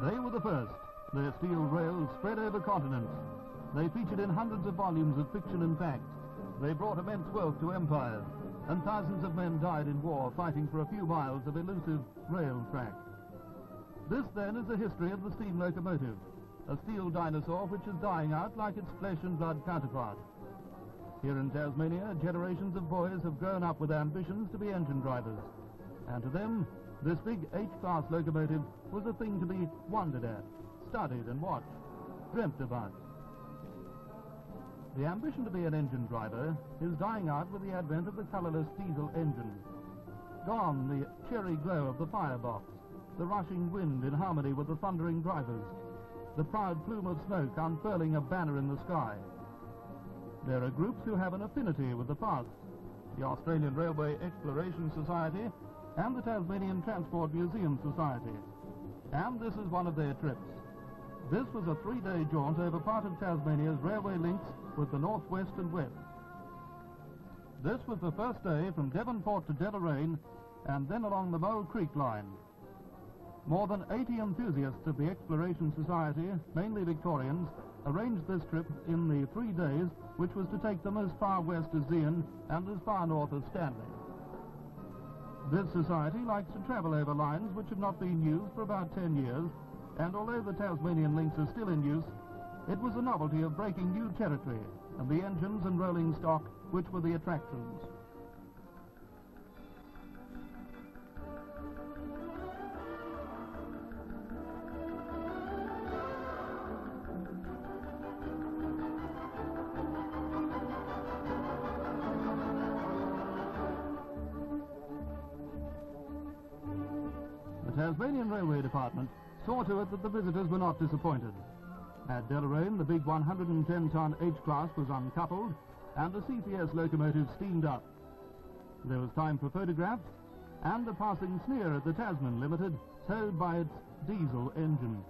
They were the first. Their steel rails spread over continents. They featured in hundreds of volumes of fiction and fact. They brought immense wealth to empires, and thousands of men died in war fighting for a few miles of elusive rail track. This, then, is the history of the steam locomotive, a steel dinosaur which is dying out like its flesh and blood counterpart. Here in Tasmania, generations of boys have grown up with ambitions to be engine drivers, and to them, this big H-class locomotive was a thing to be wondered at, studied and watched, dreamt about. The ambition to be an engine driver is dying out with the advent of the colourless diesel engine. Gone the cheery glow of the firebox, the rushing wind in harmony with the thundering drivers, the proud plume of smoke unfurling a banner in the sky. There are groups who have an affinity with the past, the Australian Railway Exploration Society and the Tasmanian Transport Museum Society. And this is one of their trips. This was a 3-day jaunt over part of Tasmania's railway links with the north, west and west. This was the first day from Devonport to Deloraine and then along the Mole Creek line. More than 80 enthusiasts of the Exploration Society, mainly Victorians, arranged this trip in the 3 days, which was to take them as far west as Zeehan and as far north as Stanley. This society likes to travel over lines which have not been used for about 10 years, and although the Tasmanian links are still in use, it was the novelty of breaking new territory and the engines and rolling stock which were the attractions. The Tasmanian Railway Department saw to it that the visitors were not disappointed. At Deloraine, the big 110-ton H-class was uncoupled and the CPS locomotive steamed up. There was time for photographs and a passing sneer at the Tasman Limited, towed by its diesel engine.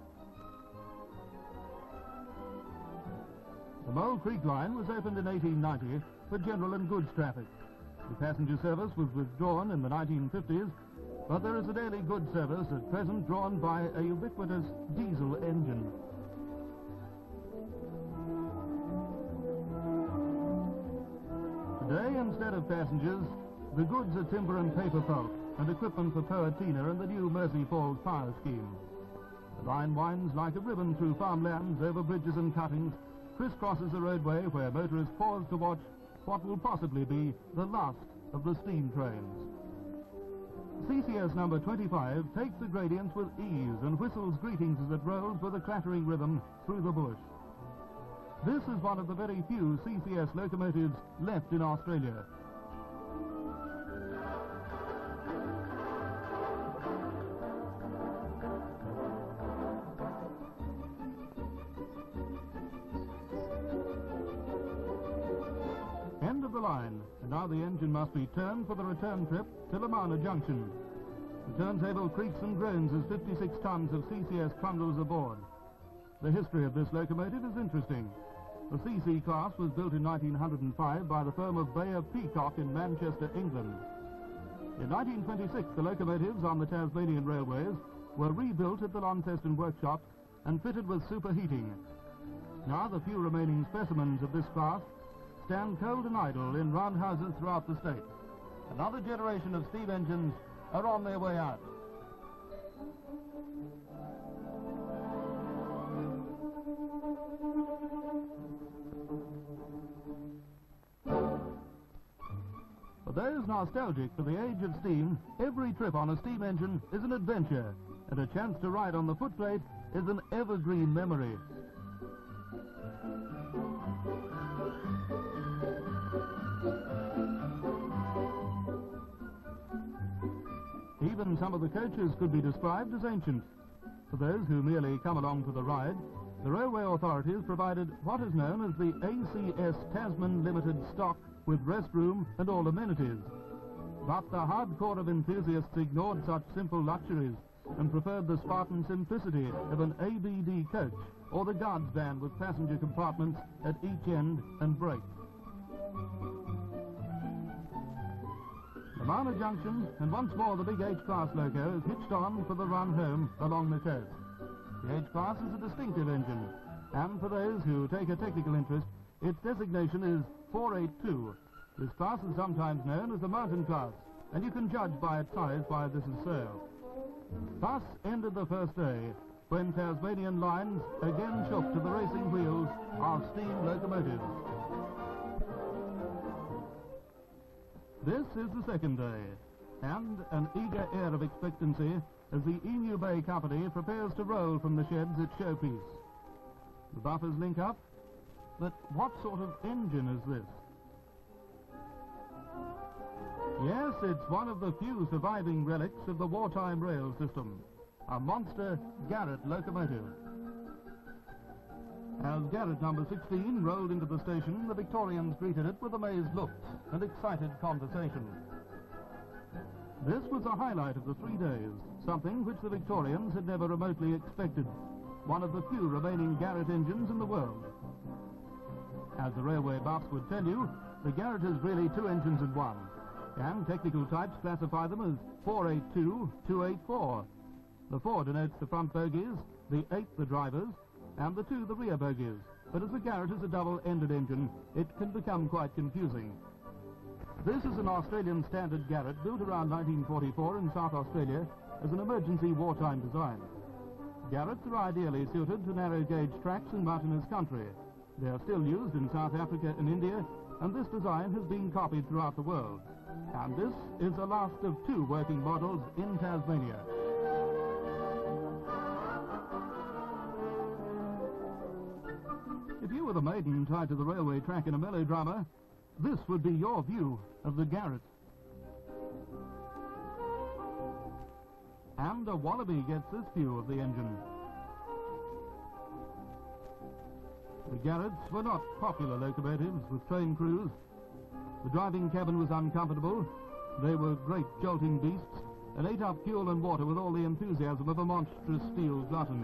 The Mole Creek line was opened in 1890 for general and goods traffic. The passenger service was withdrawn in the 1950s, but there is a daily goods service at present drawn by a ubiquitous diesel engine. Today, instead of passengers, the goods are timber and paper pulp and equipment for Poatina and the new Mersey Falls power scheme. The line winds like a ribbon through farmlands, over bridges and cuttings, crisscrosses a roadway where motorists pause to watch what will possibly be the last of the steam trains. CCS number 25 takes the gradients with ease and whistles greetings as it rolls with a clattering rhythm through the bush. This is one of the very few CCS locomotives left in Australia. End of the line, and now the engine must be turned for the return trip to Lamana Junction. The turntable creaks and groans as 56 tons of CCS trundles aboard. The history of this locomotive is interesting. The CC class was built in 1905 by the firm of Bayer Peacock in Manchester, England. In 1926, the locomotives on the Tasmanian railways were rebuilt at the Launceston workshops and fitted with superheating. Now the few remaining specimens of this class stand cold and idle in roundhouses throughout the state. Another generation of steam engines are on their way out. For those nostalgic for the age of steam, every trip on a steam engine is an adventure, and a chance to ride on the footplate is an evergreen memory. Even some of the coaches could be described as ancient. For those who merely come along for the ride, the railway authorities provided what is known as the ACS Tasman Limited stock with restroom and all amenities. But the hardcore of enthusiasts ignored such simple luxuries and preferred the Spartan simplicity of an ABD coach or the guards van with passenger compartments at each end and brakes. Lamana Junction, and once more the big H-class loco is hitched on for the run home along the coast. The H-class is a distinctive engine, and for those who take a technical interest, its designation is 482. This class is sometimes known as the mountain class, and you can judge by its size why this is so. Thus ended the first day, when Tasmanian lines again shook to the racing wheels of steam locomotives. This is the second day, and an eager air of expectancy as the Emu Bay Company prepares to roll from the sheds its showpiece. The buffers link up, but what sort of engine is this? Yes, it's one of the few surviving relics of the wartime rail system, a monster Garrett locomotive. As Garrett number 16 rolled into the station, the Victorians greeted it with amazed looks and excited conversation. This was a highlight of the 3 days, something which the Victorians had never remotely expected, one of the few remaining Garrett engines in the world. As the railway buffs would tell you, the Garrett is really 2 engines in one, and technical types classify them as 482, 284. The 4 denotes the front bogies, the 8 the drivers, and the 2 the rear bogies. But as the Garrett is a double-ended engine, it can become quite confusing. This is an Australian standard Garrett built around 1944 in South Australia as an emergency wartime design. Garretts are ideally suited to narrow-gauge tracks in mountainous country. They are still used in South Africa and India, and this design has been copied throughout the world. And this is the last of 2 working models in Tasmania. If you were the maiden tied to the railway track in a melodrama, this would be your view of the Garrett. And a wallaby gets this view of the engine. The Garretts were not popular locomotives with train crews. The driving cabin was uncomfortable. They were great jolting beasts and ate up fuel and water with all the enthusiasm of a monstrous steel glutton.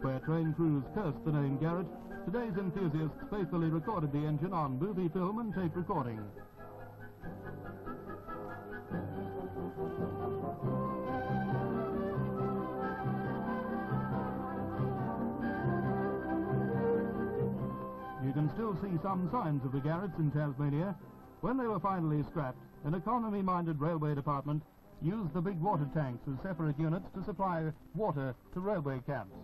Where train crews cursed the name Garrett, today's enthusiasts faithfully recorded the engine on movie film and tape recording. You can still see some signs of the Garretts in Tasmania. When they were finally scrapped, an economy-minded railway department used the big water tanks as separate units to supply water to railway camps.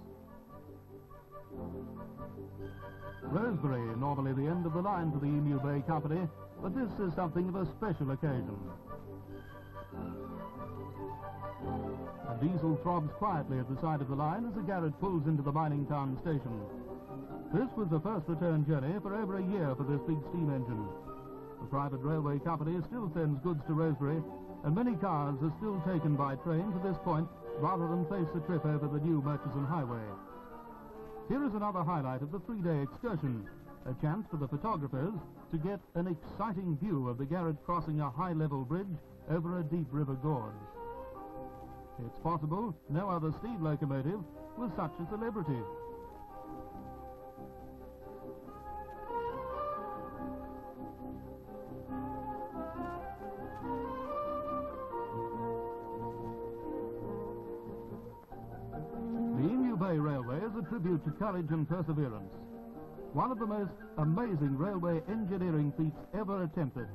Rosebery, normally the end of the line for the Emu Bay Company, but this is something of a special occasion. A diesel throbs quietly at the side of the line as the Garrett pulls into the mining town station. This was the first return journey for over a year for this big steam engine. The private railway company still sends goods to Rosebery, and many cars are still taken by train to this point rather than face the trip over the new Murchison Highway. Here is another highlight of the 3-day excursion, a chance for the photographers to get an exciting view of the Garrett crossing a high-level bridge over a deep river gorge. It's possible no other steam locomotive was such a celebrity. Railway is a tribute to courage and perseverance. One of the most amazing railway engineering feats ever attempted.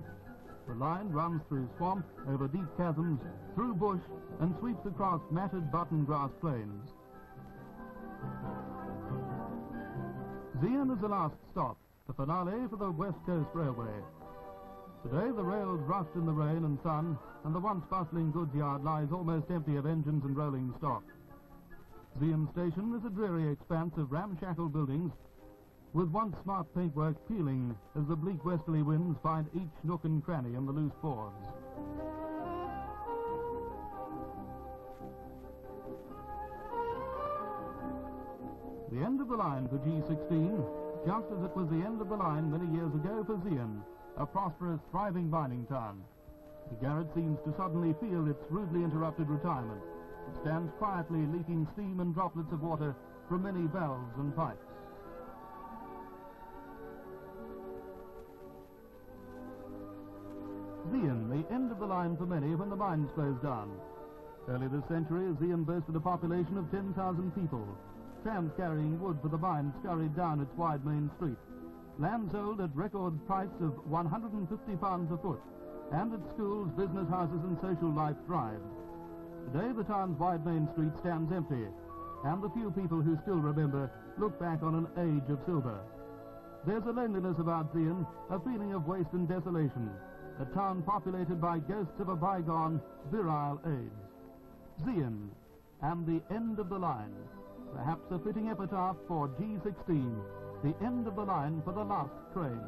The line runs through swamp, over deep chasms, through bush, and sweeps across matted button grass plains. Zeehan is the last stop, the finale for the West Coast Railway. Today the rails rust in the rain and sun, and the once bustling goods yard lies almost empty of engines and rolling stock. Zeehan Station is a dreary expanse of ramshackle buildings with once smart paintwork peeling as the bleak westerly winds find each nook and cranny in the loose boards. The end of the line for G16, just as it was the end of the line many years ago for Zeehan, a prosperous, thriving mining town. The Garrett seems to suddenly feel its rudely interrupted retirement. It stands quietly leaking steam and droplets of water from many valves and pipes. Zeehan, the end of the line for many when the mines close down. Early this century, Zeehan boasted a population of 10,000 people. Trams carrying wood for the mine scurried down its wide main street. Land sold at record price of £150 a foot, and at schools, business houses and social life thrived. Today the town's wide main street stands empty, and the few people who still remember look back on an age of silver. There's a loneliness about Zeehan, a feeling of waste and desolation, a town populated by ghosts of a bygone, virile age. Zeehan, and the end of the line, perhaps a fitting epitaph for G16, the end of the line for the last train.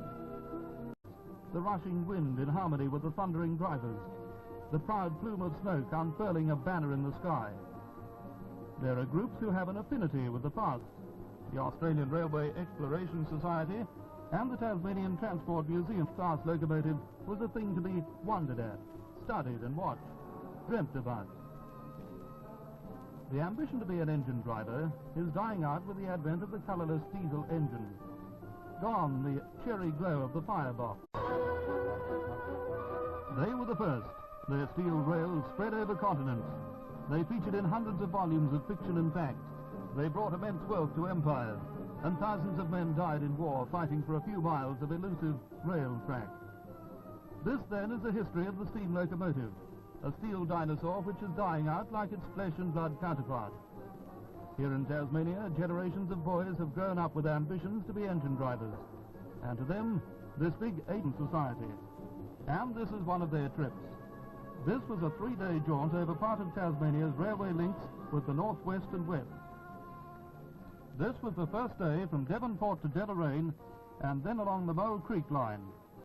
The rushing wind in harmony with the thundering drivers, the proud plume of smoke unfurling a banner in the sky. There are groups who have an affinity with the past. The Australian Railway Exploration Society and the Tasmanian Transport Museum. Class locomotive was a thing to be wondered at, studied and watched, dreamt about. The ambition to be an engine driver is dying out with the advent of the colourless diesel engine. Gone the cheery glow of the firebox. They were the first. Their steel rails spread over continents. They featured in hundreds of volumes of fiction and fact. They brought immense wealth to empires, and thousands of men died in war fighting for a few miles of elusive rail track. This, then, is the history of the steam locomotive, a steel dinosaur which is dying out like its flesh and blood counterpart. Here in Tasmania, generations of boys have grown up with ambitions to be engine drivers, and to them, this big ancient society. And this is one of their trips. This was a 3-day jaunt over part of Tasmania's railway links with the northwest and west. This was the first day from Devonport to Deloraine, and then along the Mole Creek line.